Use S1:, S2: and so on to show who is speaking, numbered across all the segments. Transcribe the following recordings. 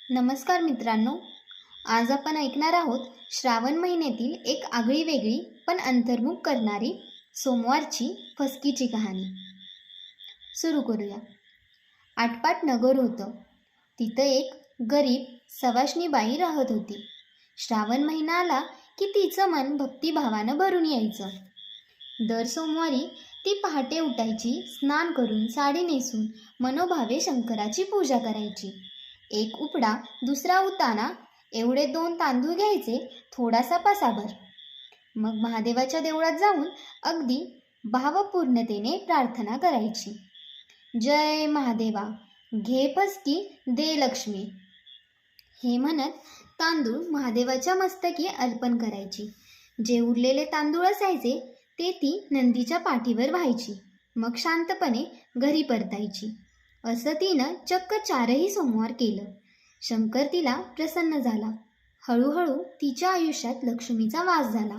S1: नमस्कार मित्रांनो, आज आपण ऐकणार आहोत श्रावण महिन्यातील एक आगळी वेगळी पण अंतर्मुख करणारी सोमवारची फसकीची कहाणी. सुरू करूया. आटपाट नगर होतं. तिथं एक गरीब सवाष्णी बाई राहत होती. श्रावण महिना आला की तिचं मन भक्तिभावानं भरून यायचं. दर सोमवारी ती पहाटे उठायची, स्नान करून साडी नेसून मनोभावे शंकराची पूजा करायची. एक उपडा दुसरा उताना एवढे 2 तांदूळ घ्यायचे, थोडासा पसाभर. मग महादेवाच्या देवळात जाऊन अगदी भावपूर्णतेने प्रार्थना करायची. जय महादेवा, घे फसकी दे लक्ष्मी, हे म्हणत तांदूळ महादेवाच्या मस्तकी अर्पण करायची. जे उरलेले तांदूळ असायचे ते ती नंदीच्या पाठीवर व्हायची. मग शांतपणे घरी परतायची. असं तिनं चक्क 4ही सोमवार केलं. शंकर तिला प्रसन्न झाला. हळूहळू तिच्या आयुष्यात लक्ष्मीचा वास झाला.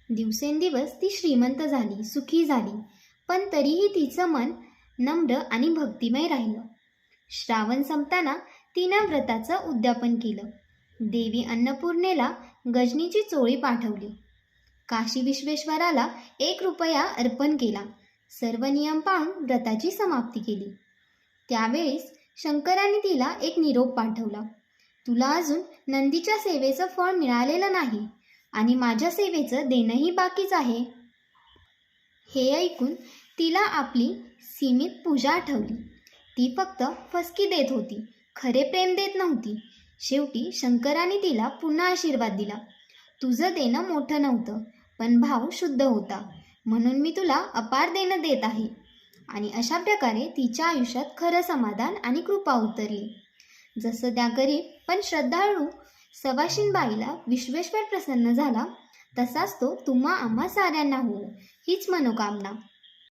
S1: दिवसेंदिवस ती श्रीमंत झाली, सुखी झाली, पण तरीही तिचं मन नम्र आणि भक्तिमय राहिलं. श्रावण संपताना तिनं व्रताचं उद्यापन केलं. देवी अन्नपूर्णेला गजनीची चोळी पाठवली. काशी विश्वेश्वराला 1 रुपया अर्पण केला. सर्व नियम पाळून व्रताची समाप्ती केली. त्यावेळेस शंकराने तिला एक निरोप पाठवला. तुला अजून नंदीच्या सेवेचं फळ मिळालेलं नाही आणि माझ्या सेवेचं देणंही बाकीच आहे. हे ऐकून तिला आपली सीमित पूजा आठवली. ती फक्त फसकी देत होती, खरे प्रेम देत नव्हती. शेवटी शंकराने तिला पुन्हा आशीर्वाद दिला. तुझं देणं मोठं नव्हतं, पण भाव शुद्ध होता, म्हणून मी तुला अपार देणं देत आहे. आणि अशा प्रकारे तिच्या आयुष्यात खरं समाधान आणि कृपा उतरली. जसं त्या गरीब पण श्रद्धाळू सवाशीणबाईला विश्वेश्वर प्रसन्न झाला, तसाच तो तुम्हा आम्हा साऱ्यांना हो, हीच मनोकामना.